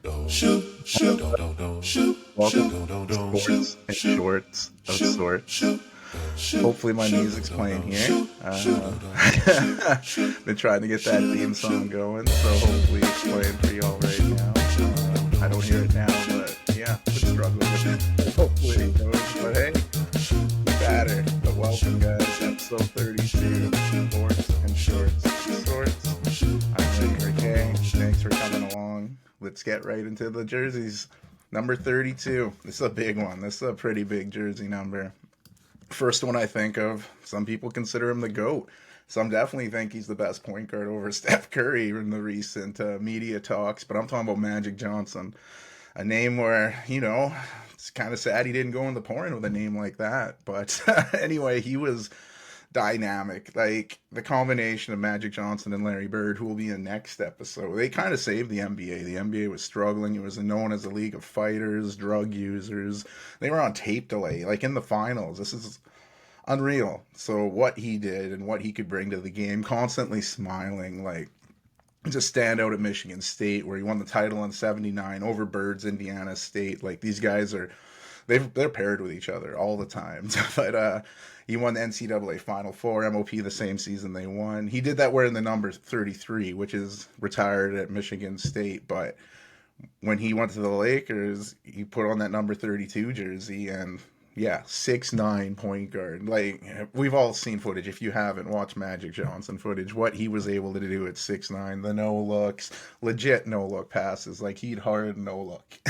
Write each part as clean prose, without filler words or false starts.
Welcome to Sports and Shorts of Sorts. Hopefully my music's playing here. Been trying to get that theme song going, so hopefully it's playing for y'all right now. I don't hear it now, but yeah, been struggling with it. Hopefully it goes, but hey, we got her. But welcome guys, episode 32, Sports and Shorts of Sorts. I'm Ray Kay. Thanks for coming along. Let's get right into the jerseys. Number 32. This is a big one. This is a pretty big jersey number. First one I think of, some people consider him the GOAT. Some definitely think he's the best point guard over Steph Curry in the recent media talks. But I'm talking about Magic Johnson. A name where, it's kind of sad he didn't go in the porn with a name like that. But anyway, he was dynamic. Like the combination of Magic Johnson and Larry Bird, who will be in next episode, they kind of saved the NBA. The NBA was struggling. It was known as a league of fighters, drug users. They were on tape delay, like in the finals. This is unreal. So what he did and what he could bring to the game, constantly smiling, like just stand out at Michigan State, where he won the title in '79 over Bird's Indiana State. Like these guys are they're paired with each other all the time. But he won the NCAA Final Four, MOP the same season they won. He did that wearing the number 33, which is retired at Michigan State. But when he went to the Lakers, he put on that number 32 jersey and yeah, 6'9" point guard. Like we've all seen footage. If you haven't watched Magic Johnson footage, what he was able to do at 6'9", the no looks, legit no look passes. Like he'd hard no look.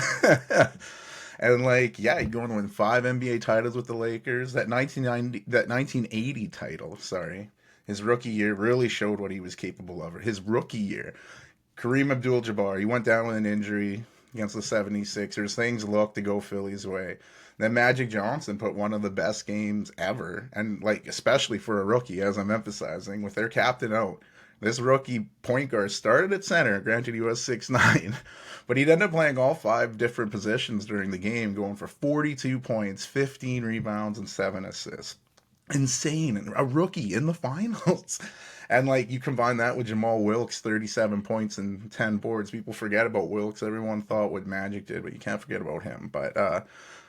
And like, yeah, he'd go on to win 5 NBA titles with the Lakers. That 1980 title, sorry, his rookie year really showed what he was capable of. His rookie year, Kareem Abdul-Jabbar, he went down with an injury against the 76ers. Things looked to go Phillies' way. Then Magic Johnson put one of the best games ever, and like especially for a rookie, as I'm emphasizing, with their captain out. This rookie point guard started at center. Granted, he was 6'9", but he'd end up playing all 5 different positions during the game, going for 42 points, 15 rebounds, and 7 assists. Insane. A rookie in the finals. And like you combine that with Jamal Wilkes, 37 points and 10 boards. People forget about Wilkes. Everyone thought what Magic did, but you can't forget about him. But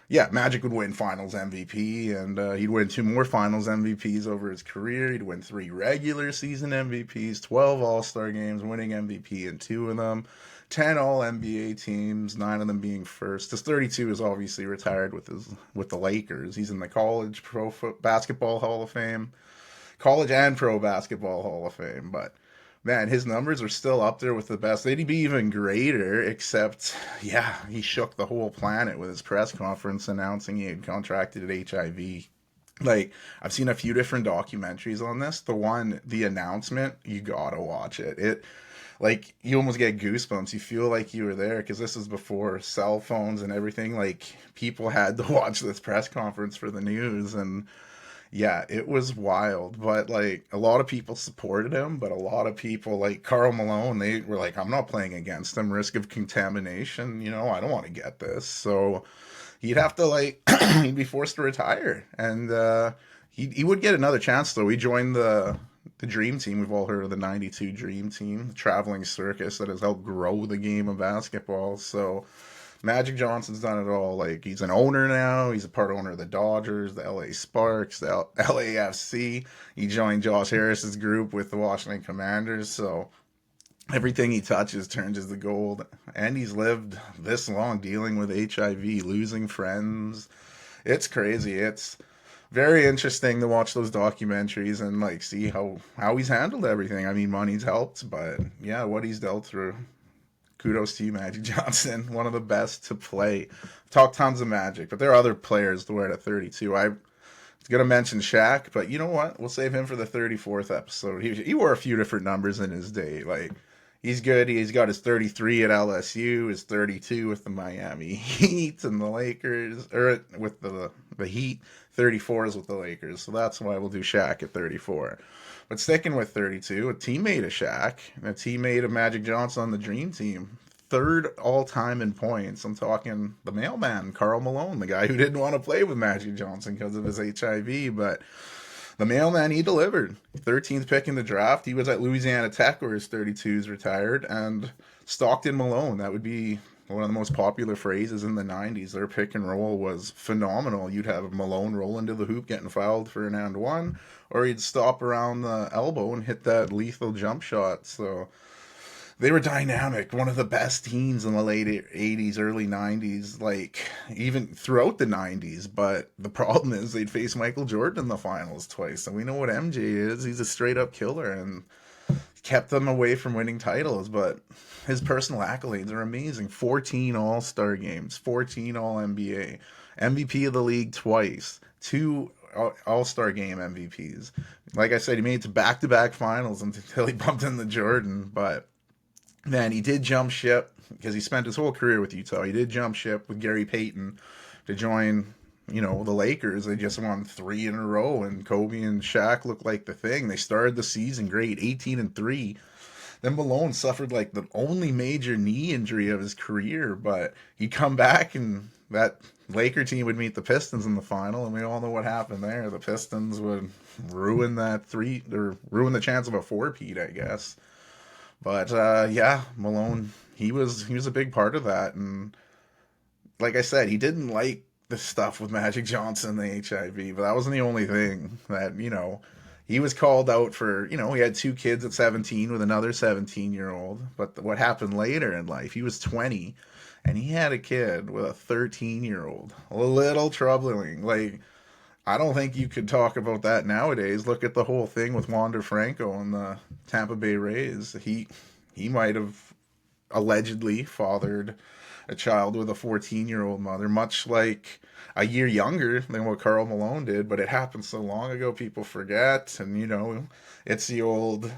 yeah, Magic would win Finals MVP, and he'd win 2 more Finals MVPs over his career. He'd win 3 regular season MVPs, 12 All-Star games, winning MVP in 2 of them, 10 All-NBA teams, 9 of them being first. His 32 is obviously retired with the Lakers. He's in the Basketball Hall of Fame, College and Pro Basketball Hall of Fame, but man, his numbers are still up there with the best. They'd be even greater, except, yeah, he shook the whole planet with his press conference announcing he had contracted HIV. Like, I've seen a few different documentaries on this. The announcement, you gotta watch it. Like, you almost get goosebumps. You feel like you were there, because this is before cell phones and everything. Like, people had to watch this press conference for the news, and yeah, it was wild, but like a lot of people supported him, but a lot of people like Karl Malone, they were like, I'm not playing against him, risk of contamination, I don't want to get this. So he'd have to like, he'd be forced to retire. And he would get another chance though. He joined the Dream Team. We've all heard of the 92 Dream Team, the traveling circus that has helped grow the game of basketball. So Magic Johnson's done it all. Like he's an owner now. He's a part owner of the Dodgers, the LA Sparks, the LAFC. He joined Josh Harris's group with the Washington Commanders. So everything he touches turns into gold. And he's lived this long dealing with HIV, losing friends. It's crazy. It's very interesting to watch those documentaries and like see how he's handled everything. I mean, money's helped, but yeah, what he's dealt through. Kudos to you, Magic Johnson, one of the best to play. Talk tons of Magic, but there are other players to wear it at 32. I was going to mention Shaq, but you know what? We'll save him for the 34th episode. He wore a few different numbers in his day. Like, he's good. He's got his 33 at LSU, his 32 with the Miami Heat and the Lakers, or with the Heat. 34 is with the Lakers, so that's why we'll do Shaq at 34. But sticking with 32, a teammate of Shaq, a teammate of Magic Johnson on the Dream Team, 3rd all-time in points. I'm talking the mailman, Karl Malone, the guy who didn't want to play with Magic Johnson because of his HIV, but the mailman, he delivered. 13th pick in the draft. He was at Louisiana Tech where his 32 is retired, and Stockton Malone, that would be one of the most popular phrases in the 90s. Their pick and roll was phenomenal. You'd have Malone rolling to the hoop, getting fouled for an and one, or he'd stop around the elbow and hit that lethal jump shot. So they were dynamic. One of the best teams in the late 80s, early 90s, like even throughout the 90s. But the problem is they'd face Michael Jordan in the finals twice. And we know what MJ is. He's a straight up killer and kept them away from winning titles. But his personal accolades are amazing. 14 All-Star games, 14 All-NBA, MVP of the league twice, 2 All-Star game MVPs. Like I said, he made it to back-to-back finals until he bumped into Jordan. But then he did jump ship because he spent his whole career with Utah. He did jump ship with Gary Payton to join, the Lakers. They just won 3 in a row, and Kobe and Shaq looked like the thing. They started the season great, 18-3. Then Malone suffered like the only major knee injury of his career, but he'd come back and that Laker team would meet the Pistons in the final, and we all know what happened there. The Pistons would ruin ruin the chance of a 4-peat, I guess. But yeah, Malone, he was a big part of that, and like I said, he didn't like the stuff with Magic Johnson, the HIV, but that wasn't the only thing that he was called out for. He had 2 kids at 17 with another 17-year-old. But what happened later in life? He was 20, and he had a kid with a 13-year-old. A little troubling. Like, I don't think you could talk about that nowadays. Look at the whole thing with Wander Franco and the Tampa Bay Rays. He might have allegedly fathered a child with a 14-year-old mother, much like a year younger than what Karl Malone did, but it happened so long ago people forget. And it's the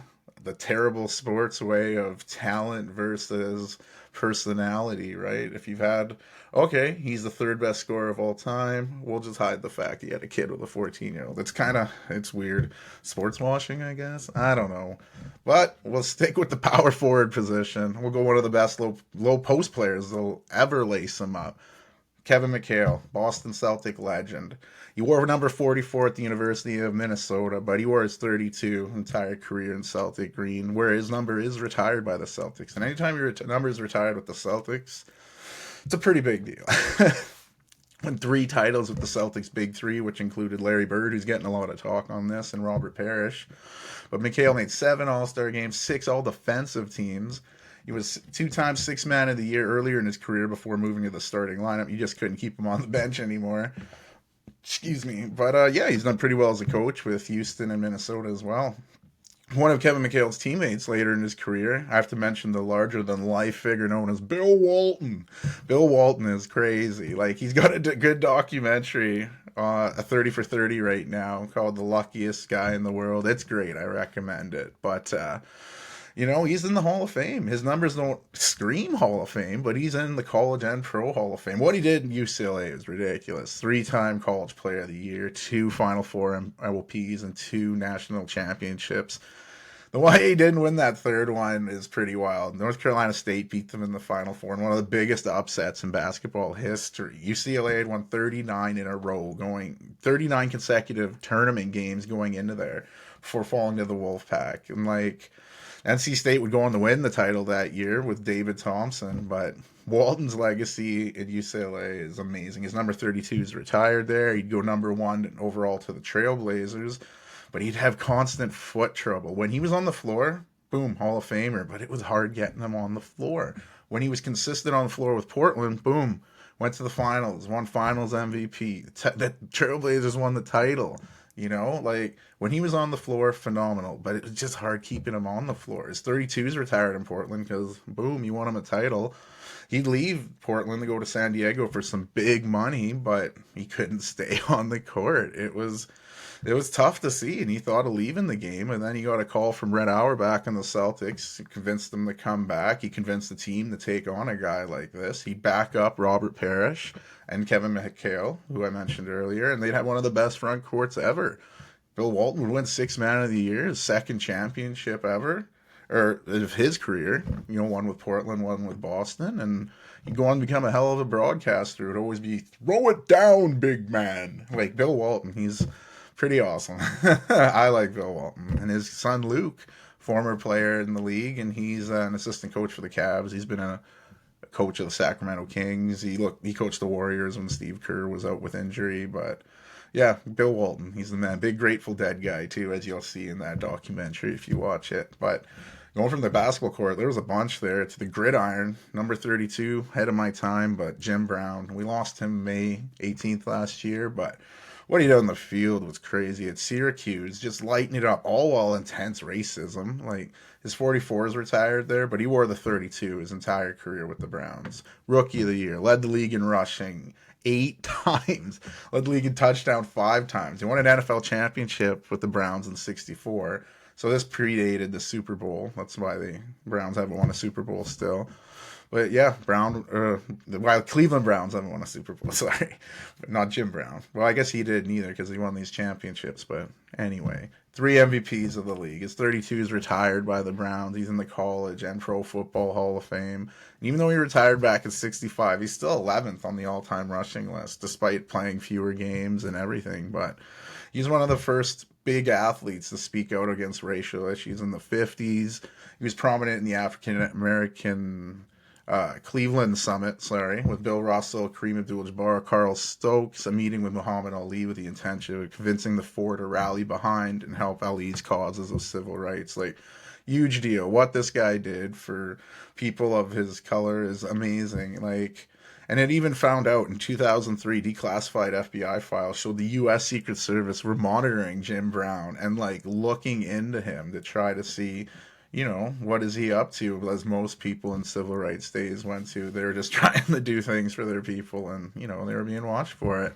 terrible sports way of talent versus personality, right? If you've had, okay, he's the 3rd best scorer of all time, we'll just hide the fact he had a kid with a 14-year-old. It's weird. Sports washing, I guess? I don't know. But we'll stick with the power forward position. We'll go one of the best low post players that'll ever lace him up. Kevin McHale, Boston Celtic legend. He wore number 44 at the University of Minnesota, but he wore his 32 entire career in Celtic green, where his number is retired by the Celtics. And anytime your number is retired with the Celtics, it's a pretty big deal. Won 3 titles with the Celtics Big 3, which included Larry Bird, who's getting a lot of talk on this, and Robert Parrish. But McHale made 7 All-Star games, 6 all-defensive teams. He was 2-time 6th man of the year earlier in his career before moving to the starting lineup. You just couldn't keep him on the bench anymore. Excuse me. But yeah, he's done pretty well as a coach with Houston and Minnesota as well. One of Kevin McHale's teammates later in his career, I have to mention the larger-than-life figure known as Bill Walton. Bill Walton is crazy. Like, he's got a good documentary, a 30 for 30 right now, called The Luckiest Guy in the World. It's great. I recommend it. But, he's in the Hall of Fame. His numbers don't scream Hall of Fame, but he's in the college and pro Hall of Fame. What he did in UCLA is ridiculous. 3-time college player of the year, 2 Final Four MLPs, and 2 national championships. The way he didn't win that 3rd one is pretty wild. North Carolina State beat them in the Final Four in one of the biggest upsets in basketball history. UCLA had won 39 in a row, 39 consecutive tournament games going into there before falling to the Wolfpack. And NC State would go on to win the title that year with David Thompson, but Walton's legacy at UCLA is amazing. His number 32 is retired there. He'd go number 1 overall to the Trailblazers, but he'd have constant foot trouble. When he was on the floor, boom, Hall of Famer, but it was hard getting him on the floor. When he was consistent on the floor with Portland, boom, went to the finals, won finals MVP. The Trailblazers won the title. When he was on the floor, phenomenal, but it was just hard keeping him on the floor. His 32's retired in Portland because, boom, you won him a title. He'd leave Portland to go to San Diego for some big money, but he couldn't stay on the court. It was tough to see, and he thought of leaving the game, and then he got a call from Red Auerbach and the Celtics. He convinced them to come back. He convinced the team to take on a guy like this. He'd back up Robert Parrish and Kevin McHale, who I mentioned earlier, and they'd have one of the best front courts ever. Bill Walton would win 6th man of the year, his 2nd championship ever, or of his career. One with Portland, one with Boston, and he'd go on to become a hell of a broadcaster. It would always be, throw it down, big man. Like Bill Walton, he's pretty awesome. I like Bill Walton. And his son Luke, former player in the league, and he's an assistant coach for the Cavs. He's been a coach of the Sacramento Kings. He coached the Warriors when Steve Kerr was out with injury, but yeah, Bill Walton, he's the man. Big Grateful Dead guy too, as you'll see in that documentary if you watch it. But going from the basketball court, there was a bunch there to the gridiron. Number 32, ahead of my time, but Jim Brown. We lost him May 18th last year, but what he did on the field was crazy. At Syracuse, just lighting it up, all while intense racism. Like, his 44 is retired there, but he wore the 32 his entire career with the Browns. Rookie of the year, led the league in rushing 8 times, led the league in touchdown 5 times. He won an NFL championship with the Browns in '64. So this predated the Super Bowl. That's why the Browns haven't won a Super Bowl still. But yeah, while Cleveland Browns haven't won a Super Bowl, sorry, but not Jim Brown. Well, I guess he did neither because he won these championships. But anyway, 3 MVPs of the league. His 32 is retired by the Browns. He's in the College and Pro Football Hall of Fame. And even though he retired back at 65, he's still 11th on the all-time rushing list, despite playing fewer games and everything. But he's one of the first big athletes to speak out against racial issues in the 50s. He was prominent in the African American Cleveland Summit, with Bill Russell, Kareem Abdul-Jabbar, Carl Stokes, a meeting with Muhammad Ali with the intention of convincing the four to rally behind and help Ali's causes of civil rights. Like, huge deal. What this guy did for people of his color is amazing. Like, and it even found out in 2003, declassified FBI files showed the U.S. Secret Service were monitoring Jim Brown and like looking into him to try to see, what is he up to? As most people in civil rights days went to, they were just trying to do things for their people, and they were being watched for it.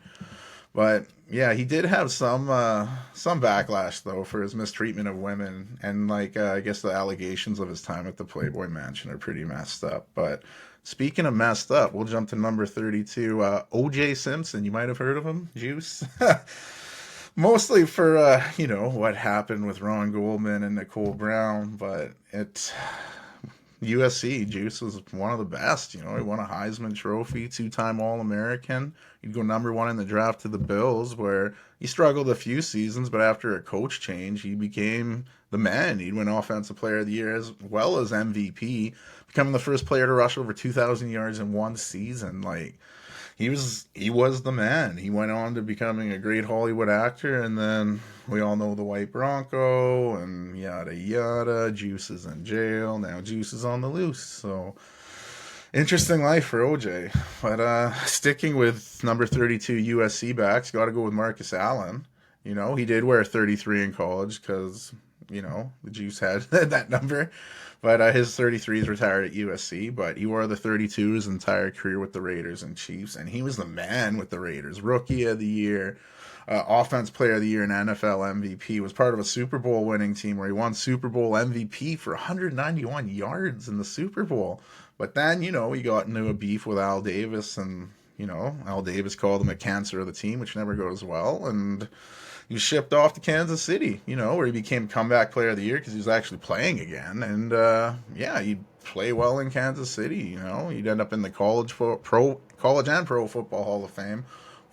But yeah, he did have some backlash though for his mistreatment of women, and I guess the allegations of his time at the Playboy Mansion are pretty messed up. But speaking of messed up, we'll jump to number 32, O.J. Simpson. You might have heard of him, Juice. Mostly for, what happened with Ron Goldman and Nicole Brown, but USC, Juice was one of the best. He won a Heisman Trophy, 2-time All-American. He'd go number 1 in the draft to the Bills, where he struggled a few seasons, but after a coach change, he became the man. He'd win Offensive Player of the Year as well as MVP, becoming the first player to rush over 2,000 yards in one season. He was the man. He went on to becoming a great Hollywood actor, and then we all know the White Bronco and yada yada. Juice is in jail now. Juice is on the loose. So interesting life for OJ. But sticking with number 32 USC backs, got to go with Marcus Allen. He did wear 33 in college because the Juice had that number. But his 33 is retired at USC, but he wore the 32 his entire career with the Raiders and Chiefs, and he was the man with the Raiders. Rookie of the Year, Offense Player of the Year, and NFL MVP. Was part of a Super Bowl winning team where he won Super Bowl MVP for 191 yards in the Super Bowl. But then, he got into a beef with Al Davis, and, Al Davis called him a cancer of the team, which never goes well, and he was shipped off to Kansas City, where he became comeback player of the year because he was actually playing again. And, he'd play well in Kansas City, He'd end up in the College and Pro Football Hall of Fame,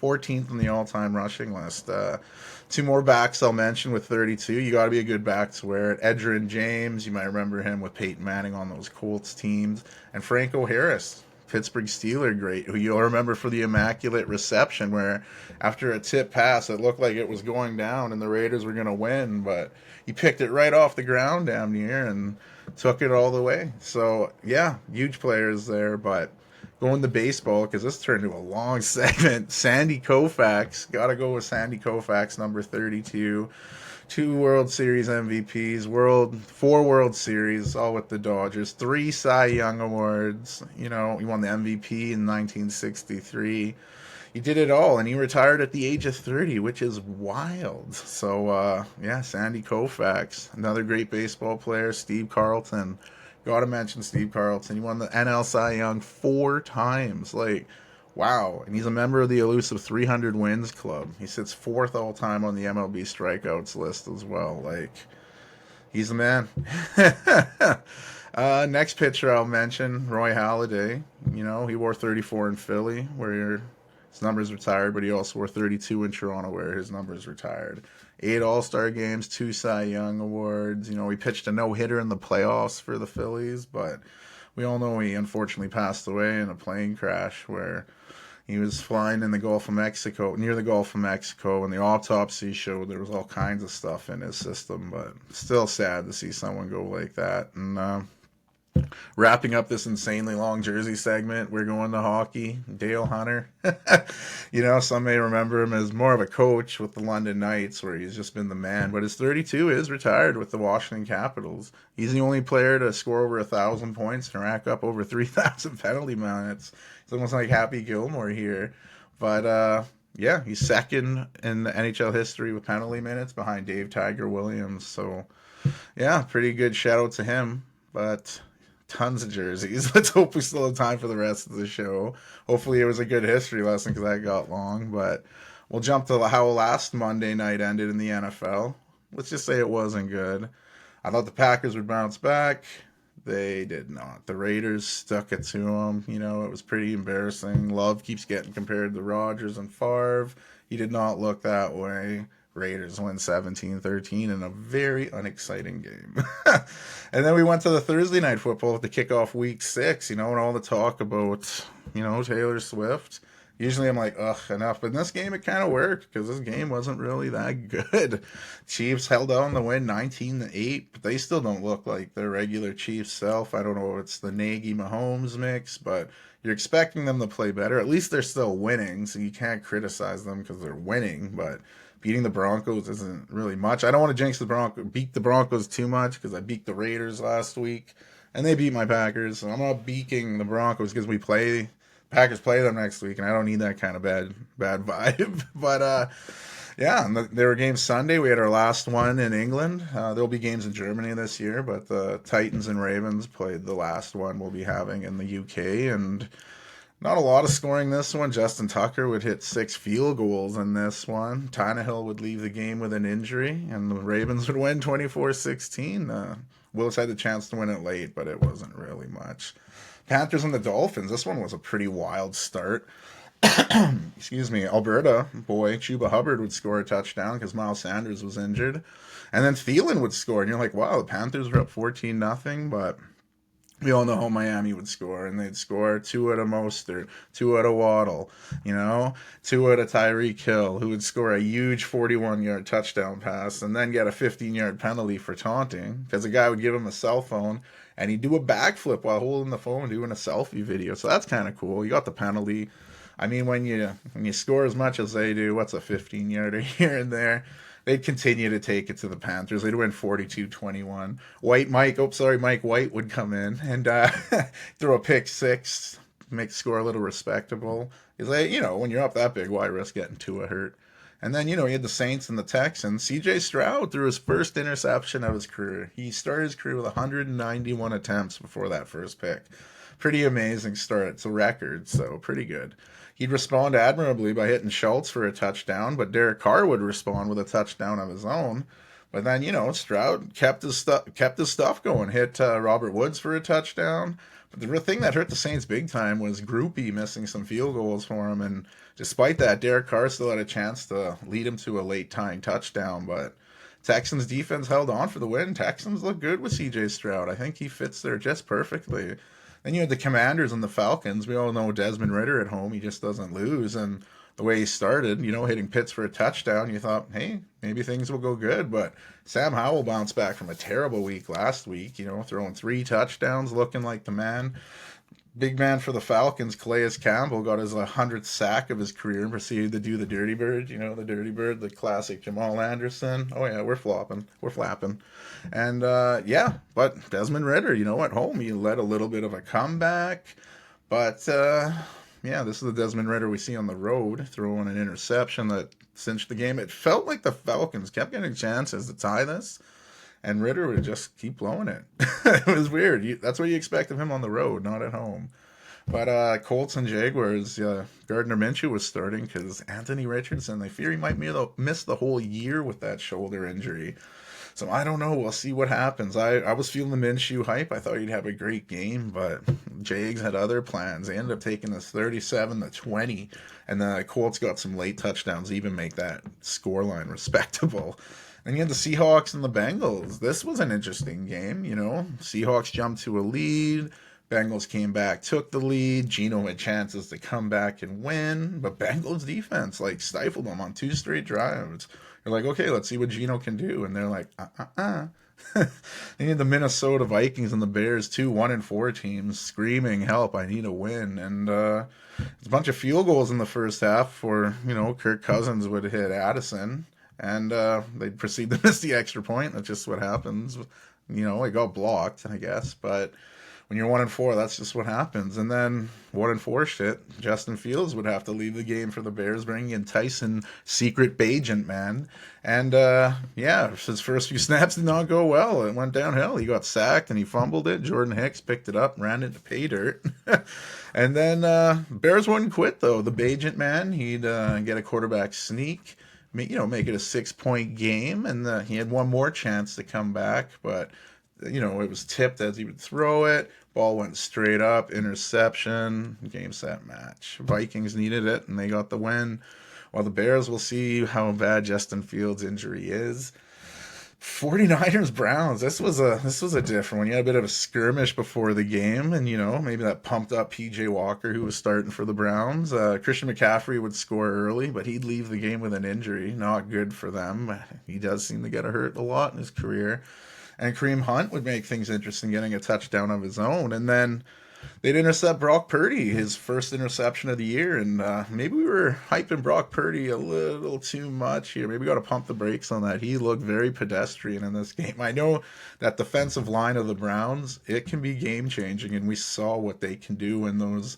14th on the all-time rushing list. 2 more backs I'll mention with 32. You got to be a good back to wear it. Edgerrin James, you might remember him with Peyton Manning on those Colts teams. And Franco Harris, Pittsburgh Steeler great, who you'll remember for the immaculate reception where after a tip pass it looked like it was going down and the Raiders were going to win, but he picked it right off the ground damn near and took it all the way. So yeah, huge players there. But going to baseball, because this turned into a long segment, Sandy Koufax, gotta go with Sandy Koufax, number 32. 2 World Series MVPs, 4 World Series, all with the Dodgers, 3 Cy Young Awards. He won the MVP in 1963. He did it all, and he retired at the age of 30, which is wild. So, Sandy Koufax, another great baseball player. Steve Carlton, gotta mention Steve Carlton. He won the NL Cy Young 4 times. Wow. And he's a member of the elusive 300 wins club. He sits 4th all time on the MLB strikeouts list as well. He's the man. Next pitcher I'll mention, Roy Halladay. He wore 34 in Philly, where his number's retired, but he also wore 32 in Toronto, where his number's retired. 8 All-Star games, 2 Cy Young Awards. He pitched a no-hitter in the playoffs for the Phillies, but we all know he unfortunately passed away in a plane crash where he was flying in the Gulf of Mexico, near the Gulf of Mexico, and the autopsy showed there was all kinds of stuff in his system. But still sad to see someone go like that. And wrapping up this insanely long Jersey segment, we're going to hockey. Dale Hunter. Some may remember him as more of a coach with the London Knights, where he's just been the man. But his 32 is retired with the Washington Capitals. He's the only player to score over 1,000 points and rack up over 3,000 penalty minutes. It's almost like Happy Gilmore here. But yeah, he's second in the NHL history with penalty minutes behind Dave Tiger Williams. So yeah, pretty good shout out to him. But tons of jerseys. Let's hope we still have time for the rest of the show. Hopefully it was a good history lesson because that got long. But we'll jump to how last Monday night ended in the NFL. Let's just say it wasn't good. I thought the Packers would bounce back. They did not. The Raiders stuck it to them. It was pretty embarrassing. Love keeps getting compared to Rodgers and Favre. He did not look that way. Raiders win 17-13 in a very unexciting game. And then we went to the Thursday night football to kick off week 6, and all the talk about, Taylor Swift. Usually I'm like, ugh, enough. But in this game, it kind of worked because this game wasn't really that good. Chiefs held on the win 19-8, but they still don't look like their regular Chiefs self. I don't know if it's the Nagy-Mahomes mix, but you're expecting them to play better. At least they're still winning, so you can't criticize them because they're winning, but beating the Broncos isn't really much. I don't want to beat the Broncos too much because I beat the Raiders last week, and they beat my Packers. So I'm not beating the Broncos because Packers play them next week, and I don't need that kind of bad vibe. But yeah, and there were games Sunday. We had our last one in England. There'll be games in Germany this year, but the Titans and Ravens played the last one we'll be having in the UK, and not a lot of scoring this one. Justin Tucker would hit 6 field goals in this one. Tannehill would leave the game with an injury, and the Ravens would win 24-16. Willis had the chance to win it late, but it wasn't really much. Panthers and the Dolphins. This one was a pretty wild start. Excuse me. Alberta boy Chuba Hubbard would score a touchdown because Miles Sanders was injured, and then Thielen would score, and you're like, wow, the Panthers were up 14-0, but we all know how Miami would score, and they'd score 2 out of Mostert, 2 out of Waddle, 2 out of Tyreek Hill, who would score a huge 41-yard touchdown pass and then get a 15-yard penalty for taunting because a guy would give him a cell phone and he'd do a backflip while holding the phone doing a selfie video. So that's kind of cool. You got the penalty. I mean, when you score as much as they do, what's a 15-yarder here and there? They'd continue to take it to the Panthers. They'd win 42-21. Mike White would come in and throw a pick 6, make the score a little respectable. He's like, when you're up that big, why risk getting Tua hurt? And then, you had the Saints and the Texans. C.J. Stroud threw his first interception of his career. He started his career with 191 attempts before that first pick. Pretty amazing start. It's a record, so pretty good. He'd respond admirably by hitting Schultz for a touchdown, but Derek Carr would respond with a touchdown of his own. But then, Stroud kept his stuff going, hit Robert Woods for a touchdown. But the thing that hurt the Saints big time was Groupie missing some field goals for him, and despite that, Derek Carr still had a chance to lead him to a late-tying touchdown, but Texans defense held on for the win. Texans look good with C.J. Stroud. I think he fits there just perfectly. Then you had the Commanders and the Falcons. We all know Desmond Ridder at home. He just doesn't lose. And the way he started, hitting Pitts for a touchdown, you thought, hey, maybe things will go good. But Sam Howell bounced back from a terrible week last week, throwing 3 touchdowns, looking like the man. Big man for the Falcons, Calais Campbell, got his 100th sack of his career and proceeded to do the Dirty Bird, the Dirty Bird, the classic Jamal Anderson. Oh, yeah, we're flapping. And, but Desmond Ridder, at home, he led a little bit of a comeback. But, this is the Desmond Ridder we see on the road, throwing an interception that cinched the game. It felt like the Falcons kept getting chances to tie this, and Ridder would just keep blowing it. It was weird. That's what you expect of him on the road, not at home. But Colts and Jaguars, Gardner Minshew was starting because Anthony Richardson, they fear he might miss the whole year with that shoulder injury. So I don't know. We'll see what happens. I was feeling the Minshew hype. I thought he'd have a great game, but Jags had other plans. They ended up taking this 37-20, and the Colts got some late touchdowns to even make that scoreline respectable. And you had the Seahawks and the Bengals. This was an interesting game, Seahawks jumped to a lead. Bengals came back, took the lead. Geno had chances to come back and win, but Bengals defense like stifled them on 2 straight drives. You're like, okay, let's see what Geno can do, and they're like, They need the Minnesota Vikings and the Bears, two 1-4 teams, screaming, "Help! I need a win!" And it's a bunch of field goals in the first half for Kirk Cousins would hit Addison, and they'd proceed to miss the extra point. That's just what happens. It got blocked, I guess, but when you're 1-4, that's just what happens. And then 1-4 shit, Justin Fields would have to leave the game for the Bears, bringing in Tyson, secret Bagent man. And his first few snaps did not go well. It went downhill. He got sacked and he fumbled it. Jordan Hicks picked it up, ran into pay dirt. And then Bears wouldn't quit though. The Bagent man, he'd get a quarterback sneak, make it a 6-point game, and he had one more chance to come back, but it was tipped as he would throw it. Ball went straight up, interception, game, set, match. Vikings needed it, and they got the win. While the Bears, will see how bad Justin Fields' injury is. 49ers Browns. This was a different one. You had a bit of a skirmish before the game, and maybe that pumped up PJ Walker, who was starting for the Browns. Christian McCaffrey would score early, but he'd leave the game with an injury. Not good for them. He does seem to get hurt a lot in his career. And Kareem Hunt would make things interesting, getting a touchdown of his own. And then they'd intercept Brock Purdy, his first interception of the year. And maybe we were hyping Brock Purdy a little too much here. Maybe we got to pump the brakes on that. He looked very pedestrian in this game. I know that defensive line of the Browns, it can be game-changing, and we saw what they can do when those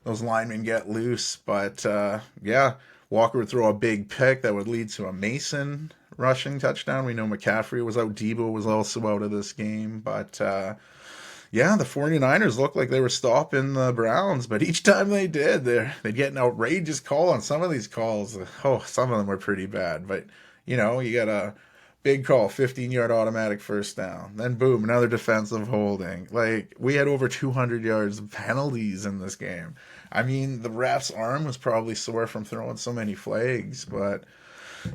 linemen get loose. But, Walker would throw a big pick that would lead to a Mason rushing touchdown. We know McCaffrey was out. Debo was also out of this game. But, the 49ers looked like they were stopping the Browns. But each time they did, they'd get an outrageous call on some of these calls. Some of them were pretty bad. But, you got a big call, 15-yard automatic first down. Then, boom, another defensive holding. Like, we had over 200 yards of penalties in this game. I mean, the ref's arm was probably sore from throwing so many flags. But,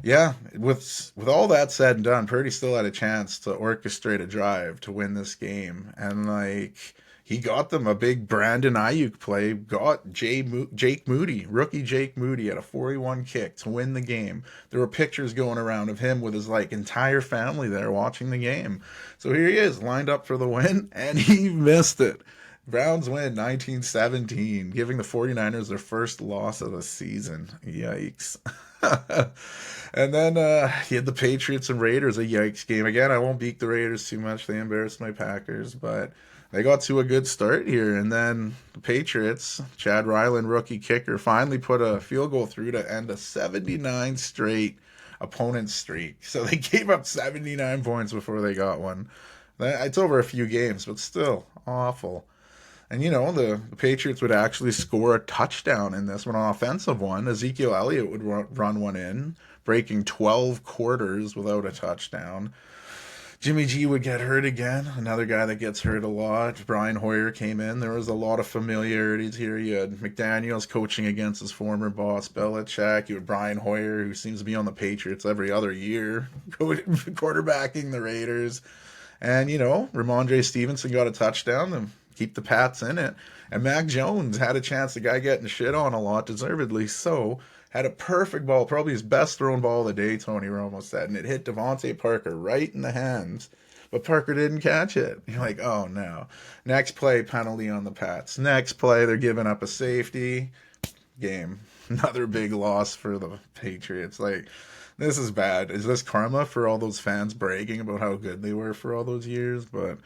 yeah, with all that said and done, Purdy still had a chance to orchestrate a drive to win this game. And, he got them a big Brandon Ayuk play, got Jake Moody, rookie Jake Moody, at a 41 kick to win the game. There were pictures going around of him with his, entire family there watching the game. So here he is, lined up for the win, and he missed it. Browns win 19-17, giving the 49ers their first loss of the season. Yikes. And then he had the Patriots and Raiders, a yikes game. Again, I won't beat the Raiders too much. They embarrassed my Packers, but they got to a good start here. And then the Patriots, Chad Ryland, rookie kicker, finally put a field goal through to end a 79 straight opponent streak. So they gave up 79 points before they got one. It's over a few games, but still awful. And, the Patriots would actually score a touchdown in this one, an offensive one. Ezekiel Elliott would run one in, breaking 12 quarters without a touchdown. Jimmy G would get hurt again, another guy that gets hurt a lot. Brian Hoyer came in. There was a lot of familiarities here. You had McDaniels coaching against his former boss, Belichick. You had Brian Hoyer, who seems to be on the Patriots every other year, quarterbacking the Raiders. And, Ramondre Stevenson got a touchdown to keep the Pats in it. And Mac Jones had a chance, the guy getting shit on a lot, deservedly so, had a perfect ball, probably his best thrown ball of the day, Tony Romo said, and it hit Devontae Parker right in the hands, but Parker didn't catch it. You're like, oh no. Next play, penalty on the Pats. Next play, they're giving up a safety. Game. Another big loss for the Patriots. This is bad. Is this karma for all those fans bragging about how good they were for all those years? But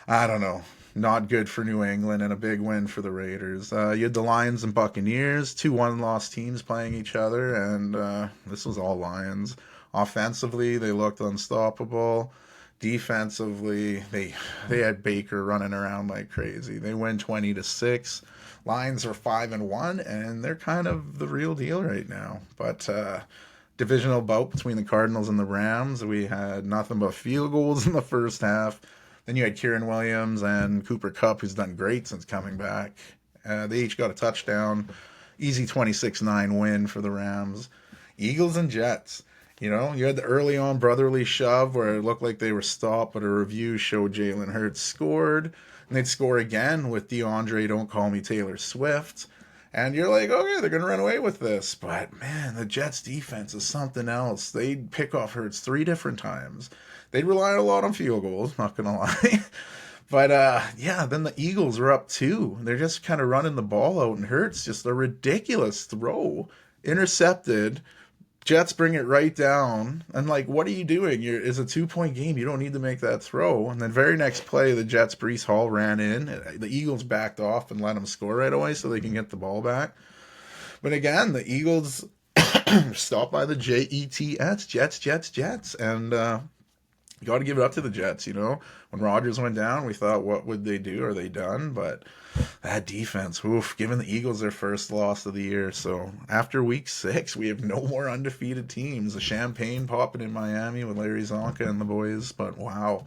I don't know. Not good for New England, and a big win for the Raiders. You had the Lions and Buccaneers, two one-loss teams playing each other, and this was all Lions. Offensively, they looked unstoppable. Defensively, they had Baker running around like crazy. They win 20-6. Lions are 5-1, and they're kind of the real deal right now. But divisional bout between the Cardinals and the Rams, we had nothing but field goals in the first half. Then you had Kieran Williams and Cooper Kupp, who's done great since coming back. They each got a touchdown. Easy 26-9 win for the Rams. Eagles and Jets. You know, you had the early on brotherly shove where it looked like they were stopped, but a review showed Jalen Hurts scored. And they'd score again with DeAndre Don't Call Me Taylor Swift. And you're like, okay, they're going to run away with this. But man, the Jets defense is something else. They'd pick off Hurts 3 different times. They'd rely a lot on field goals, not going to lie. But yeah, then the Eagles were up 2. They're just kind of running the ball out, and Hurts just a ridiculous throw, intercepted. Jets bring it right down, and like, what are you doing? It's a 2-point game. You don't need to make that throw. And then very next play, the Jets, Breece Hall ran in. The Eagles backed off and let them score right away so they can get the ball back. But again, the Eagles stopped by the Jets, and you got to give it up to the Jets. You know, when Rodgers went down, we thought, what would they do? Are they done? But that defense, oof, giving the Eagles their first loss of the year. So after week 6, we have no more undefeated teams. The champagne popping in Miami with Larry Zonka and the boys. But wow,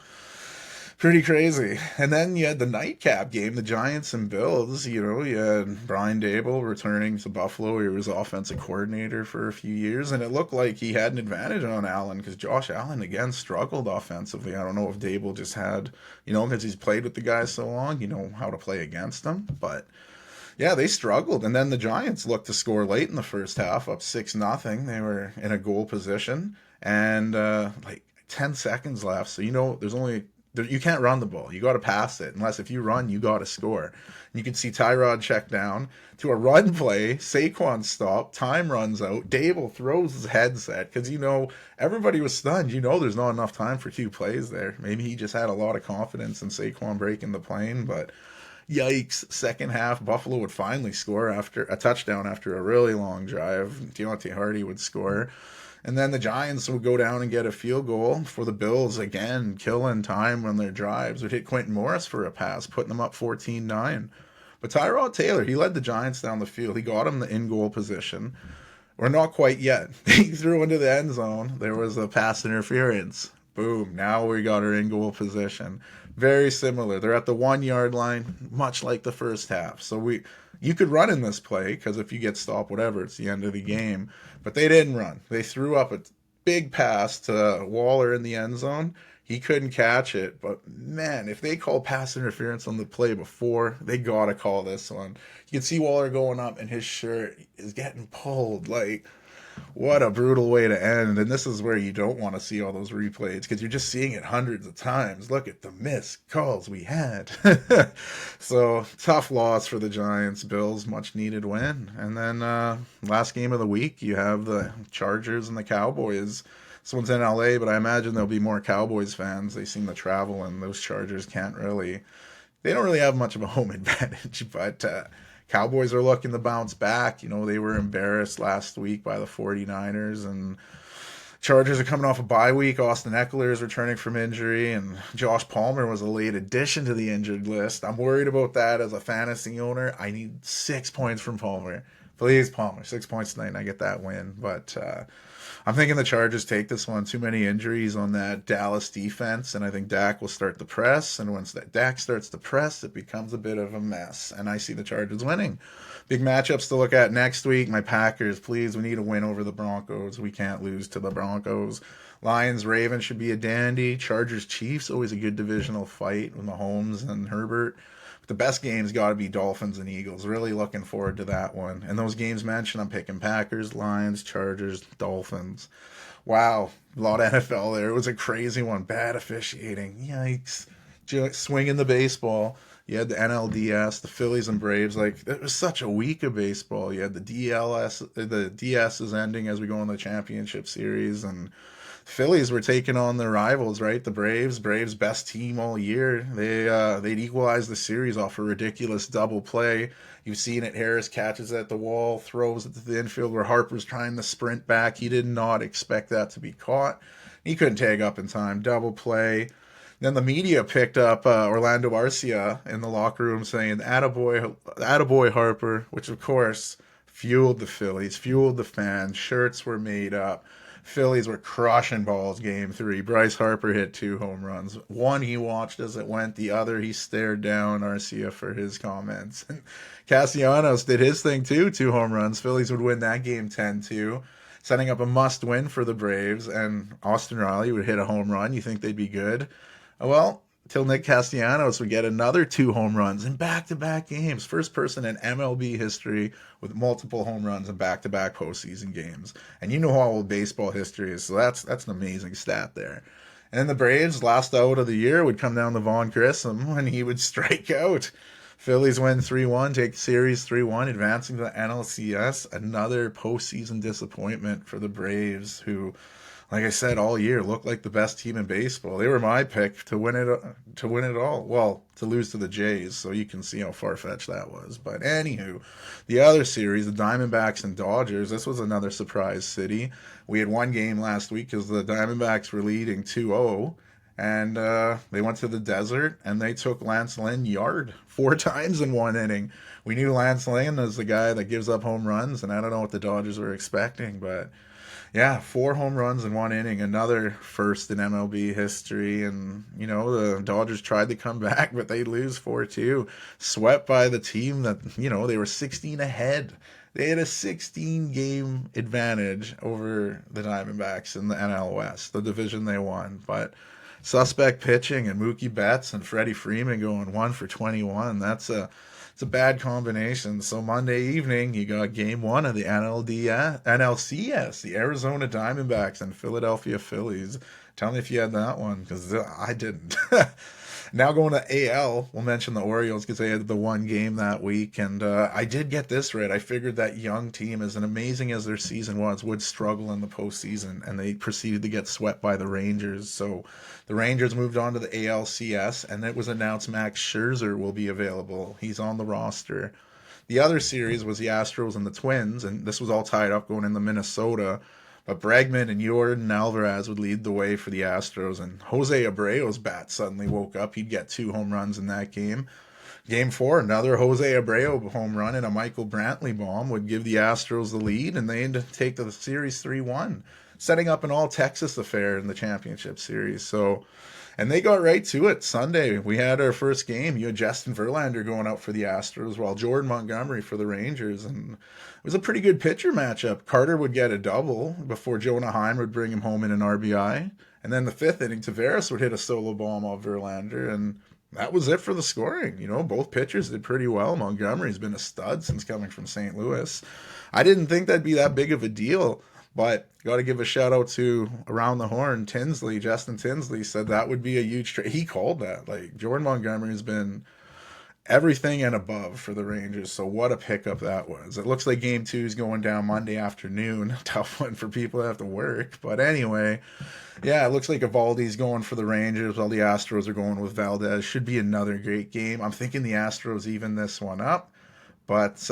pretty crazy. And then you had the nightcap game, the Giants and Bills. You know, you had Brian Dable returning to Buffalo. He was offensive coordinator for a few years, and it looked like he had an advantage on Allen because Josh Allen, again, struggled offensively. I don't know if Dable just had, you know, because he's played with the guys so long, you know how to play against them. But yeah, they struggled. And then the Giants looked to score late in the first half, up 6-0. They were in a goal position, and like 10 seconds left. So, you know, you can't run the ball. You got to pass it. Unless if you run, you got to score. And you can see Tyrod check down to a run play. Saquon stop. Time runs out. Dable throws his headset because, you know, everybody was stunned. You know, there's not enough time for 2 plays there. Maybe he just had a lot of confidence in Saquon breaking the plane, but yikes. Second half, Buffalo would finally score after a touchdown after a really long drive. Deontay Hardy would score. And then the Giants would go down and get a field goal for the Bills, again, killing time on their drives. Would hit Quentin Morris for a pass, putting them up 14-9. But Tyrod Taylor, he led the Giants down the field. He got him the in-goal position. Or not quite yet. He threw into the end zone. There was a pass interference. Boom. Now we got our in-goal position. Very similar. They're at the 1-yard line, much like the first half. So you could run in this play because if you get stopped, whatever, it's the end of the game. But they didn't run. They threw up a big pass to Waller in the end zone. He couldn't catch it. But, man, if they call pass interference on the play before, they got to call this one. You can see Waller going up, and his shirt is getting pulled. Like, what a brutal way to end. And this is where you don't want to see all those replays because you're just seeing it hundreds of times. Look at the missed calls we had. So tough loss for the Giants. Bills, much needed win. And then last game of the week, you have the Chargers and the Cowboys. This one's in LA, but I imagine there'll be more Cowboys fans. They seem to travel, and those Chargers they don't really have much of a home advantage, but Cowboys are looking to bounce back. You know, they were embarrassed last week by the 49ers, and Chargers are coming off a bye week. Austin Eckler is returning from injury, and Josh Palmer was a late addition to the injured list. I'm worried about that as a fantasy owner. I need 6 points from Palmer. Please, Palmer, 6 points tonight, and I get that win. But I'm thinking the Chargers take this one. Too many injuries on that Dallas defense, and I think Dak will start the press. And once Dak starts the press, it becomes a bit of a mess. And I see the Chargers winning. Big matchups to look at next week. My Packers, please, we need a win over the Broncos. We can't lose to the Broncos. Lions, Ravens should be a dandy. Chargers, Chiefs, always a good divisional fight with Mahomes and Herbert. The best game's got to be Dolphins and Eagles. Really looking forward to that one. And those games mentioned, I'm picking Packers, Lions, Chargers, Dolphins. Wow, a lot of NFL there. It was a crazy one. Bad officiating. Yikes. Swinging the baseball. You had the NLDS, the Phillies and Braves. Like, it was such a week of baseball. You had the DS is ending as we go in the championship series, and Phillies were taking on their rivals, right? The Braves best team all year. They'd equalize the series off a ridiculous double play. You've seen it. Harris catches at the wall, throws it to the infield where Harper's trying to sprint back. He did not expect that to be caught. He couldn't tag up in time. Double play. Then the media picked up Orlando Arcia in the locker room saying, attaboy Harper, which of course fueled the Phillies, fueled the fans. Shirts were made up. Phillies were crushing balls game 3. Bryce Harper hit 2 home runs. One he watched as it went. The other he stared down Arcia for his comments. And Castellanos did his thing too, 2 home runs. Phillies would win that game 10-2. setting up a must-win for the Braves, and Austin Riley would hit a home run. You think they'd be good? Well, till Nick Castellanos would get another 2 home runs in back-to-back games. First person in MLB history with multiple home runs in back-to-back postseason games. And you know how old baseball history is, so that's an amazing stat there. And the Braves, last out of the year, would come down to Vaughn Grissom, and he would strike out. Phillies win 3-1, take the series 3-1, advancing to the NLCS. Another postseason disappointment for the Braves, who, like I said, all year looked like the best team in baseball. They were my pick to win it all. Well, to lose to the Jays, so you can see how far-fetched that was. But anywho, the other series, the Diamondbacks and Dodgers, this was another surprise city. We had one game last week because the Diamondbacks were leading 2-0. And they went to the desert, and they took Lance Lynn yard 4 times in 1 inning. We knew Lance Lynn is the guy that gives up home runs, and I don't know what the Dodgers were expecting, but yeah, 4 home runs in 1 inning, another first in MLB history. And, the Dodgers tried to come back, but they lose 4-2, swept by the team that, they were 16 ahead. They had a 16-game advantage over the Diamondbacks in the NL West, the division they won, but suspect pitching and Mookie Betts and Freddie Freeman going 1 for 21. It's a bad combination. So Monday evening, you got game 1 of the NLCS, the Arizona Diamondbacks and Philadelphia Phillies. Tell me if you had that one, because I didn't. Now going to AL, we'll mention the Orioles because they had the one game that week, and I did get this right. I figured that young team, as amazing as their season was, would struggle in the postseason, and they proceeded to get swept by the Rangers. So the Rangers moved on to the ALCS, and it was announced Max Scherzer will be available. He's on the roster. The other series was the Astros and the Twins, and this was all tied up going into Minnesota. But Bregman and Yordan Alvarez would lead the way for the Astros, and Jose Abreu's bat suddenly woke up. He'd get 2 home runs in that game. Game 4, another Jose Abreu home run and a Michael Brantley bomb would give the Astros the lead, and they'd take the series 3-1, setting up an all-Texas affair in the championship series. And they got right to it. Sunday, we had our first game. You had Justin Verlander going out for the Astros, while Jordan Montgomery for the Rangers. And it was a pretty good pitcher matchup. Carter would get a double before Jonah Heim would bring him home in an RBI. And then the 5th inning, Tavares would hit a solo bomb off Verlander. And that was it for the scoring. Both pitchers did pretty well. Montgomery's been a stud since coming from St. Louis. I didn't think that'd be that big of a deal. But got to give a shout out to Around the Horn, Tinsley. Justin Tinsley said that would be a huge trade. He called that. Jordan Montgomery has been everything and above for the Rangers. So what a pickup that was. It looks like game 2 is going down Monday afternoon. Tough one for people that have to work. But anyway, yeah, it looks like Evaldi's going for the Rangers while the Astros are going with Valdez. Should be another great game. I'm thinking the Astros even this one up. But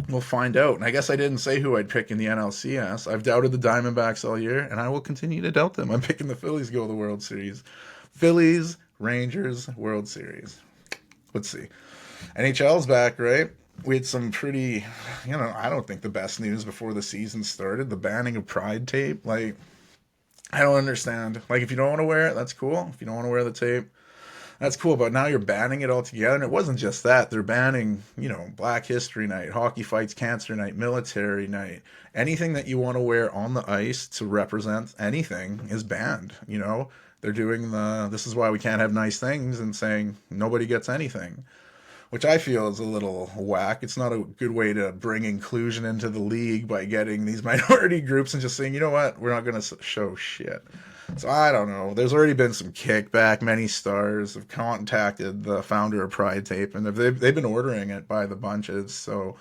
we'll find out. And I guess I didn't say who I'd pick in the NLCS. I've doubted the Diamondbacks all year, and I will continue to doubt them. I'm picking the Phillies to go to the World Series. Phillies, Rangers, World Series. Let's see. NHL's back, right? We had some pretty, I don't think the best news before the season started. The banning of Pride tape. I don't understand. If you don't want to wear it, that's cool. If you don't want to wear the tape, that's cool, but now you're banning it altogether. And it wasn't just that. They're banning, Black History Night, Hockey Fights Cancer Night, Military Night. Anything that you want to wear on the ice to represent anything is banned. They're doing this is why we can't have nice things and saying nobody gets anything, which I feel is a little whack. It's not a good way to bring inclusion into the league by getting these minority groups and just saying, you know what, we're not going to show shit. So I don't know. There's already been some kickback. Many stars have contacted the founder of Pride Tape, and they've been ordering it by the bunches. So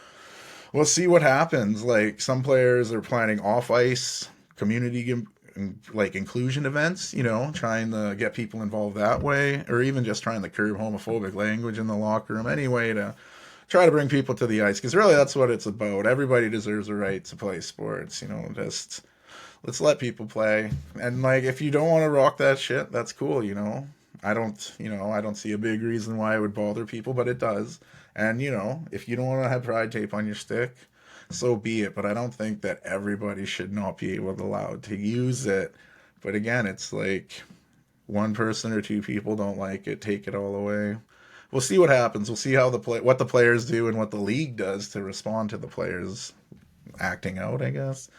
we'll see what happens. Some players are planning off-ice community inclusion events, trying to get people involved that way, or even just trying to curb homophobic language in the locker room anyway to try to bring people to the ice. Because really that's what it's about. Everybody deserves a right to play sports, just... Let's let people play. And if you don't want to rock that shit, that's cool, I don't see a big reason why it would bother people, but it does. And, if you don't want to have Pride tape on your stick, so be it. But I don't think that everybody should not be allowed to use it. But again, it's one person or 2 people don't like it, take it all away. We'll see what happens. We'll see how what the players do and what the league does to respond to the players' acting out, I guess.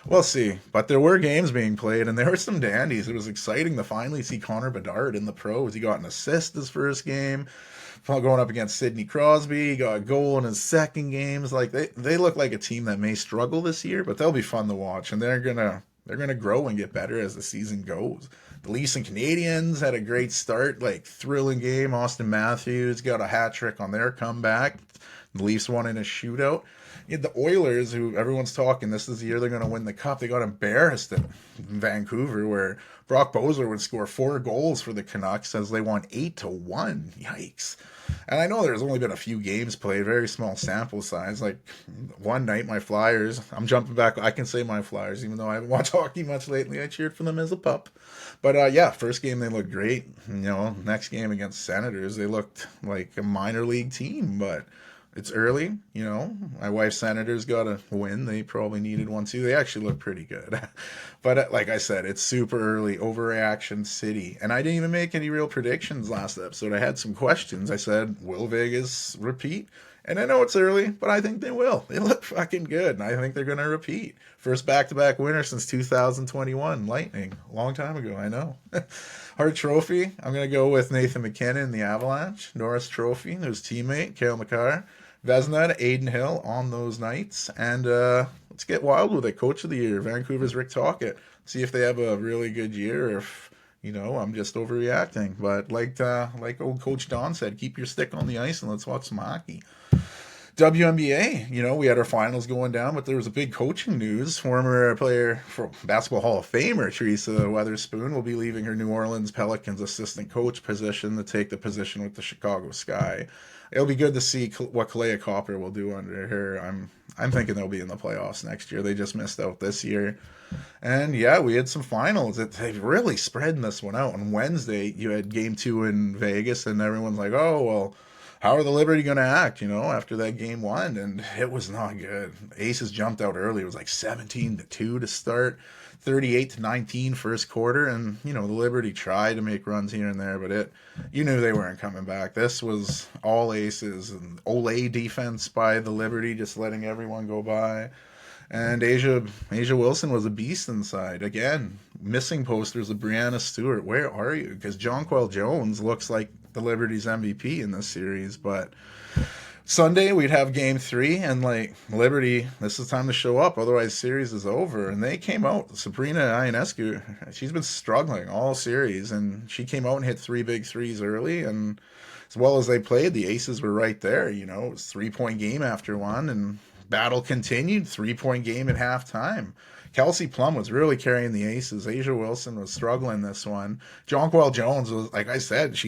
We'll see. But there were games being played, and there were some dandies. It was exciting to finally see Connor Bedard in the pros. He got an assist his first game, going up against Sidney Crosby. He got a goal in his second games. Like they look like a team that may struggle this year, but they'll be fun to watch, and they're gonna grow and get better as the season goes. The Leafs and Canadians had a great start, like thrilling game. Austin Matthews got a hat trick on their comeback. The Leafs won in a shootout. You had the Oilers, who everyone's talking, this is the year they're going to win the cup. They got embarrassed in Vancouver, where Brock Boeser would score 4 goals for the Canucks as they won 8-1. Yikes. And I know there's only been a few games played, very small sample size. Like one night, my Flyers, I'm jumping back, I can say my Flyers, even though I haven't watched hockey much lately. I cheered for them as a pup. But yeah, first game they looked great. Next game against Senators, they looked like a minor league team, but it's early, My wife's Senators got a win. They probably needed one too. They actually look pretty good. But like I said, it's super early, overreaction city. And I didn't even make any real predictions last episode. I had some questions. I said, will Vegas repeat? And I know it's early, but I think they will. They look fucking good, and I think they're going to repeat. First back-to-back winner since 2021. Lightning. Long time ago, I know. Hart Trophy, I'm going to go with Nathan McKinnon, the Avalanche. Norris Trophy, his teammate, Cale Makar. Vezina to Aiden Hill on those nights. And let's get wild with it. Coach of the Year, Vancouver's Rick Tocchet. See if they have a really good year, or if, I'm just overreacting. But like old Coach Don said, keep your stick on the ice and let's watch some hockey. WNBA, we had our finals going down, but there was a big coaching news. Former player for Basketball Hall of Famer Teresa Weatherspoon will be leaving her New Orleans Pelicans assistant coach position to take the position with the Chicago Sky. It'll be good to see what Kalea Copper will do under her. I'm thinking they'll be in the playoffs next year. They just missed out this year. And yeah, we had some finals. They've really spread this one out. On Wednesday, you had game 2 in Vegas, and everyone's like, oh, well, how are the Liberty going to act, after that game 1? And it was not good. Aces jumped out early. It was like 17-2 to start, 38-19 first quarter. And, the Liberty tried to make runs here and there, but you knew they weren't coming back. This was all aces and Olay defense by the Liberty, just letting everyone go by. And Asia Wilson was a beast inside. Again, missing posters of Brianna Stewart. Where are you? Because Jonquel Jones looks like the Liberty's MVP in this series. But Sunday, we'd have game 3, and Liberty, this is time to show up. Otherwise, series is over. And they came out. Sabrina Ionescu, she's been struggling all series. And she came out and hit 3 big threes early. And as well as they played, the Aces were right there. It was 3-point game after one. And battle continued, 3-point game at halftime. Kelsey Plum was really carrying the Aces. Asia Wilson was struggling this one. Jonquel Jones was, like I said,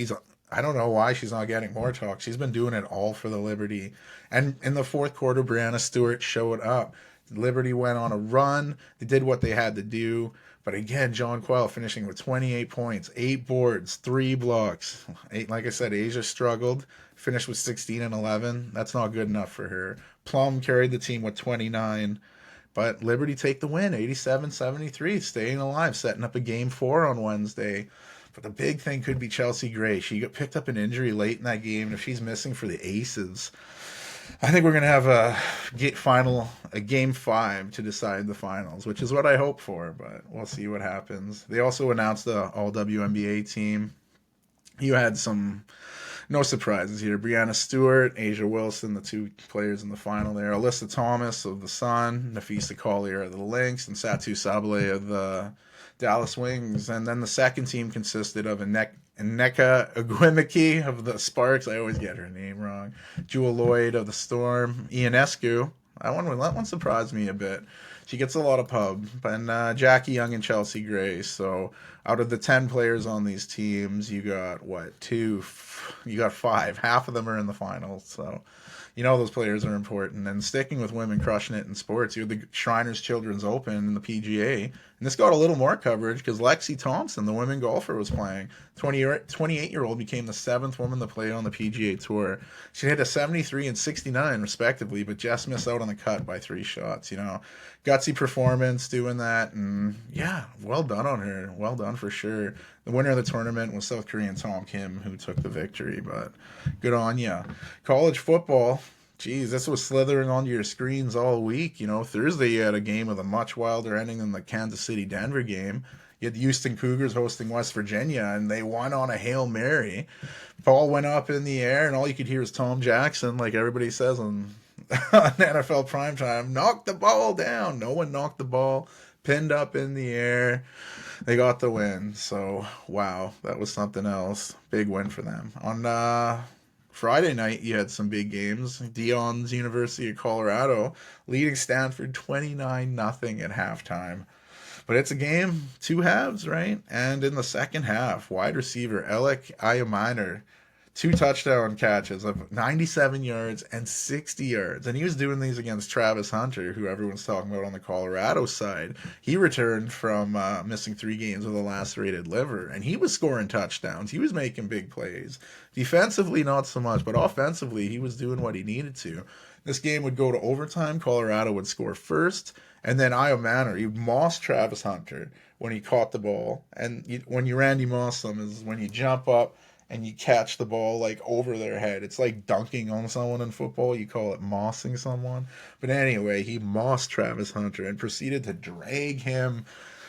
I don't know why she's not getting more talk. She's been doing it all for the Liberty. And in the fourth quarter, Brianna Stewart showed up. Liberty went on a run. They did what they had to do. But again, Jonquel finishing with 28 points, 8 boards, 3 blocks. Like I said, Asia struggled. Finished with 16 and 11. That's not good enough for her. Plum carried the team with 29. But Liberty take the win, 87-73, staying alive, setting up a game 4 on Wednesday. But the big thing could be Chelsea Gray. She got picked up an injury late in that game, and if she's missing for the Aces, I think we're going to have a game 5 to decide the finals, which is what I hope for, but we'll see what happens. They also announced the all-WNBA team. You had no surprises here. Brianna Stewart, Asia Wilson, the 2 players in the final there. Alyssa Thomas of the Sun, Nafisa Collier of the Lynx, and Satu Sabale of the Dallas Wings. And then the second team consisted of Nneka Ogwumike of the Sparks. I always get her name wrong. Jewel Lloyd of the Storm. Ionescu. That one surprised me a bit. She gets a lot of pub. And Jackie Young and Chelsea Gray. So out of the 10 players on these teams, you got, 2? You got 5. Half of them are in the finals. So those players are important. And sticking with women crushing it in sports, you had the Shriners Children's Open in the PGA. And this got a little more coverage because Lexi Thompson, the women golfer, was playing. 28-year-old became the 7th woman to play on the PGA Tour. She hit a 73 and 69, respectively, but just missed out on the cut by 3 shots. Gutsy performance doing that. And, yeah, well done on her. Well done for sure. The winner of the tournament was South Korean Tom Kim, who took the victory. But good on ya. College football. Geez, this was slithering onto your screens all week. Thursday you had a game with a much wilder ending than the Kansas City Denver game. You had the Houston Cougars hosting West Virginia, and they won on a Hail Mary. Ball went up in the air, and all you could hear was Tom Jackson, like everybody says on NFL primetime, knock the ball down. No one knocked the ball, pinned up in the air. They got the win. So, wow, that was something else. Big win for them. On Friday night, you had some big games. Dion's University of Colorado leading Stanford 29-0 at halftime. But it's a game, two halves, right? And in the second half, wide receiver Alec Ayaminer, two touchdown catches of 97 yards and 60 yards. And he was doing these against Travis Hunter, who everyone's talking about on the Colorado side. He returned from missing 3 games with a lacerated liver, and he was scoring touchdowns. He was making big plays. Defensively, not so much, but offensively, he was doing what he needed to. This game would go to overtime. Colorado would score first, and then Io Manor, he mossed Travis Hunter when he caught the ball. And when you Randy Moss them is when you jump up and you catch the ball like over their head. It's like dunking on someone in football. You call it mossing someone. But anyway, he mossed Travis Hunter and proceeded to drag him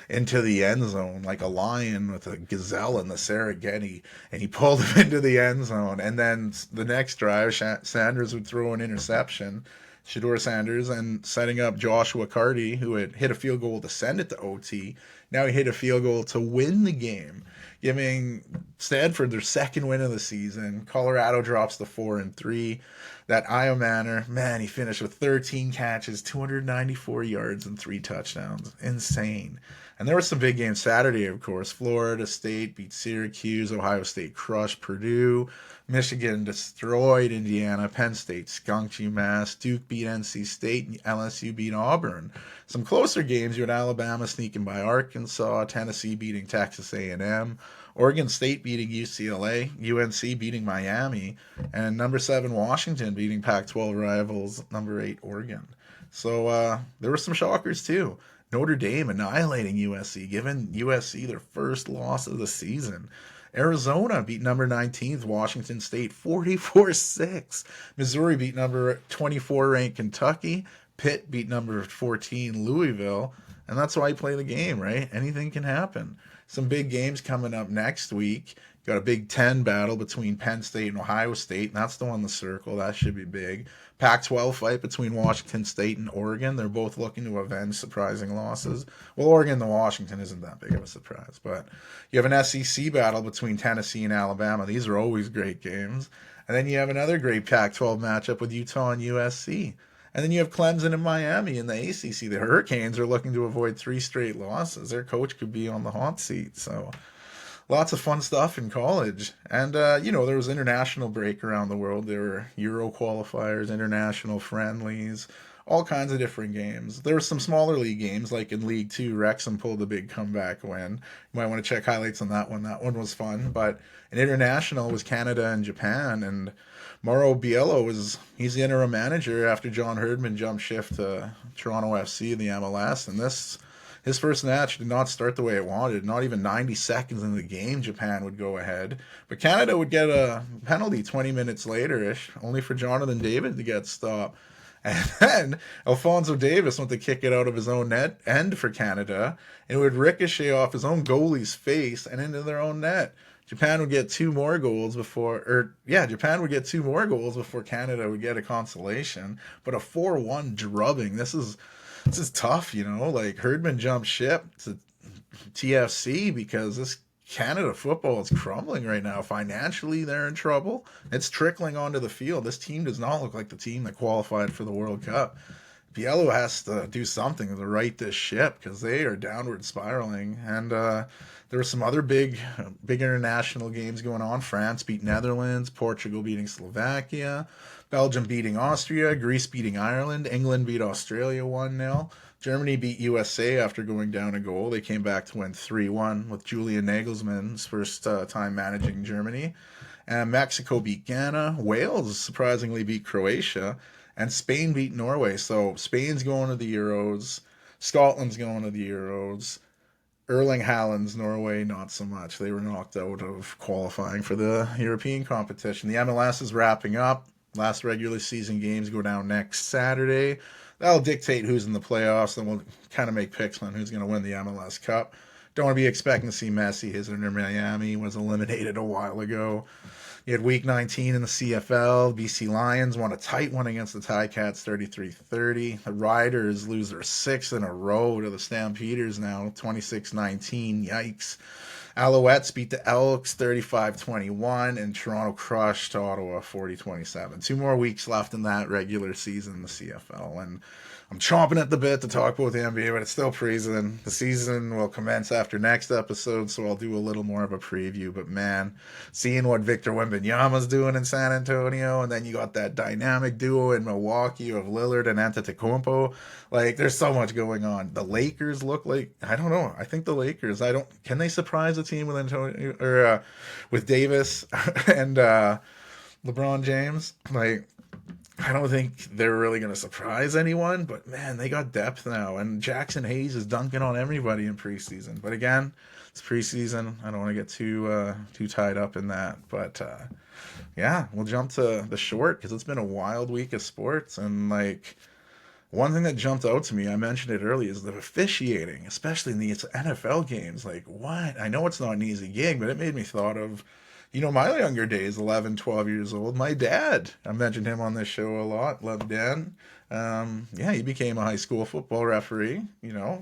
into the end zone like a lion with a gazelle in the Serengeti, and he pulled him into the end zone. And then the next drive, Sanders would throw an interception, Shedeur Sanders, and setting up Joshua Carty, who had hit a field goal to send it to OT. Now he hit a field goal to win the game, giving Stanford their second win of the season. Colorado drops to 4-3. That Io Manor, man, he finished with 13 catches, 294 yards, and 3 touchdowns. Insane. And there were some big games Saturday, of course. Florida State beat Syracuse. Ohio State crushed Purdue. Michigan destroyed Indiana. Penn State skunked UMass. Duke beat NC State. And LSU beat Auburn. Some closer games, you had Alabama sneaking by Arkansas. Tennessee beating Texas A&M. Oregon State beating UCLA. UNC beating Miami. And number 7 Washington beating Pac-12 rivals number 8 Oregon. So there were some shockers too. Notre Dame annihilating USC, giving USC their first loss of the season. Arizona beat number 19th Washington State 44-6. Missouri beat number 24 ranked Kentucky. Pitt beat number 14 Louisville. And that's why you play the game, right? Anything can happen. Some big games coming up next week. Got a Big Ten battle between Penn State and Ohio State, and that's the one in the circle. That should be big. Pac-12 fight between Washington State and Oregon. They're both looking to avenge surprising losses. Well, Oregon and Washington isn't that big of a surprise, but you have an SEC battle between Tennessee and Alabama. These are always great games. And then you have another great Pac-12 matchup with Utah and USC. And then you have Clemson and Miami in the ACC. The Hurricanes are looking to avoid 3 straight losses. Their coach could be on the hot seat, so lots of fun stuff in college. And, there was international break around the world. There were Euro qualifiers, international friendlies, all kinds of different games. There were some smaller league games, like in League Two, Wrexham pulled a big comeback win. You might want to check highlights on that one. That one was fun. But an international was Canada and Japan, and Mauro Biello he's the interim manager after John Herdman jumped shift to Toronto FC in the MLS, and his first match did not start the way it wanted. Not even 90 seconds into the game, Japan would go ahead. But Canada would get a penalty 20 minutes later-ish, only for Jonathan David to get stopped. And then Alphonso Davis went to kick it out of his own net end for Canada, and it would ricochet off his own goalie's face and into their own net. Japan would get 2 more goals before Canada would get a consolation. But a 4-1 drubbing. This is tough, like Herdman jumped ship to TFC because this Canada football is crumbling right now. Financially, they're in trouble. It's trickling onto the field. This team does not look like the team that qualified for the World Cup. Biello has to do something to right this ship because they are downward spiraling. And there were some other big international games going on. France beat Netherlands, Portugal beating Slovakia, Belgium beating Austria, Greece beating Ireland, England beat Australia 1-0. Germany beat USA after going down a goal. They came back to win 3-1 with Julian Nagelsmann's first time managing Germany. And Mexico beat Ghana. Wales surprisingly beat Croatia. And Spain beat Norway. So Spain's going to the Euros. Scotland's going to the Euros. Erling Haaland's Norway, not so much. They were knocked out of qualifying for the European competition. The MLS is wrapping up. Last regular season games go down next Saturday. That'll dictate who's in the playoffs, and we'll kind of make picks on who's going to win the MLS Cup. Don't want to be expecting to see Messi. His Inter Miami was eliminated a while ago. You had week 19 in the CFL. BC Lions won a tight one against the Ticats, 33-30. The Riders lose their sixth in a row to the Stampeders now, 26-19. Yikes. Alouettes beat the Elks 35-21, and Toronto crushed Ottawa 40-27. 2 more weeks left in that regular season in the CFL, and I'm chomping at the bit to talk about the NBA, but it's still preseason. The season will commence after next episode, so I'll do a little more of a preview. But man, seeing what Victor Wembanyama's doing in San Antonio, and then you got that dynamic duo in Milwaukee of Lillard and Antetokounmpo, like there's so much going on. The Lakers look like, I don't know. I think the Lakers, can they surprise a team with Antonio or with Davis and LeBron James? Like, I don't think they're really going to surprise anyone, but man, they got depth now. And Jackson Hayes is dunking on everybody in preseason. But again, it's preseason. I don't want to get too tied up in that. But yeah, we'll jump to the short because it's been a wild week of sports. And like one thing that jumped out to me, I mentioned it earlier, is the officiating, especially in the NFL games. Like what? I know it's not an easy gig, but it made me thought of, my younger days, 11, 12 years old, my dad, I mentioned him on this show a lot, love Dan. He became a high school football referee,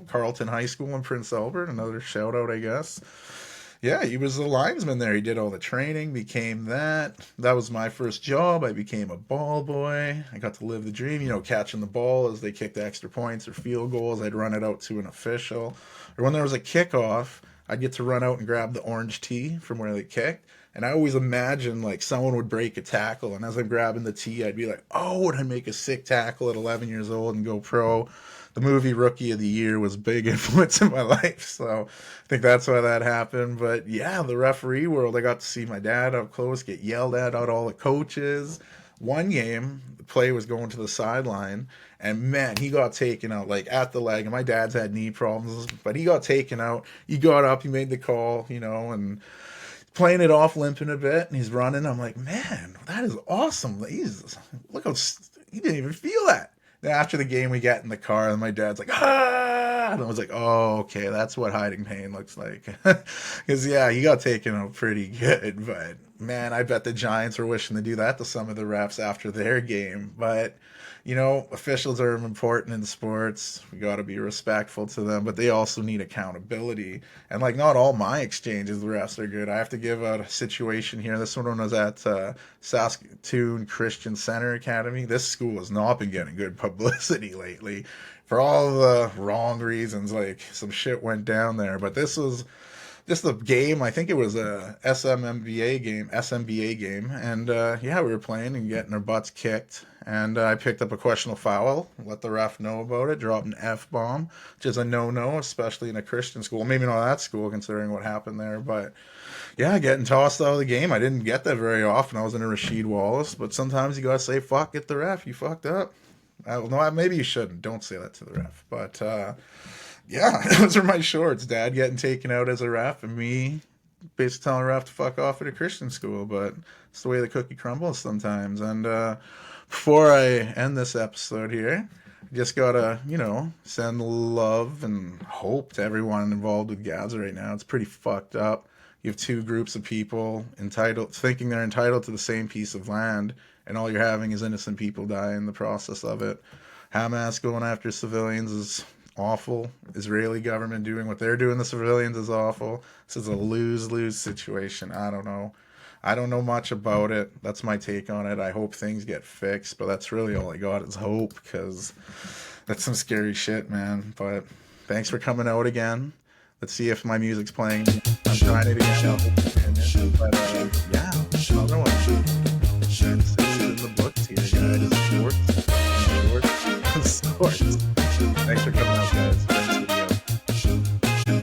Carleton High School in Prince Albert, another shout out, I guess. Yeah, he was a linesman there. He did all the training, became that. That was my first job. I became a ball boy. I got to live the dream, catching the ball as they kicked extra points or field goals. I'd run it out to an official. Or when there was a kickoff, I'd get to run out and grab the orange tee from where they kicked. And I always imagined like someone would break a tackle, and as I'm grabbing the tee, I'd be like, oh, would I make a sick tackle at 11 years old and go pro? The movie Rookie of the Year was a big influence in my life, so I think that's why that happened. But yeah, the referee world, I got to see my dad up close, get yelled at all the coaches. One game, the play was going to the sideline, and man, he got taken out like at the leg, and my dad's had knee problems, but he got taken out. He got up, he made the call, and playing it off, limping a bit, and he's running. I'm like, man, that is awesome. Look how he didn't even feel that. Then after the game, we get in the car, and my dad's like, ah, and I was like, oh, okay, that's what hiding pain looks like. Because yeah, he got taken out pretty good, but man, I bet the Giants were wishing to do that to some of the refs after their game. But officials are important in sports. We got to be respectful to them, but they also need accountability. And like, not all my exchanges, the refs are good. I have to give out a situation here. This one was at Saskatoon Christian Center Academy. This school has not been getting good publicity lately for all the wrong reasons. Like some shit went down there, but this was just the game. I think it was a SMBA game, and we were playing and getting our butts kicked, and I picked up a questionable foul, let the ref know about it, dropped an F-bomb, which is a no-no, especially in a Christian school. Maybe not that school considering what happened there, but yeah, getting tossed out of the game. I didn't get that very often. I was in a Rasheed Wallace, but sometimes you gotta say, fuck it, the ref, you fucked up. No, maybe you shouldn't. Don't say that to the ref, but yeah, those are my shorts. Dad getting taken out as a ref, and me basically telling a ref to fuck off at a Christian school. But it's the way the cookie crumbles sometimes. And before I end this episode here, just gotta, send love and hope to everyone involved with Gaza right now. It's pretty fucked up. You have 2 groups of people thinking they're entitled to the same piece of land, and all you're having is innocent people die in the process of it. Hamas going after civilians is awful. Israeli government doing what they're doing to civilians is awful. This is a lose-lose situation. I don't know much about it. That's my take on it. I hope things get fixed, but that's really all I got is hope, because that's some scary shit, man. But thanks for coming out again. Let's see if my music's playing. I'm trying it again. But yeah, another one. It's in the books here, guys. Sports. Sports.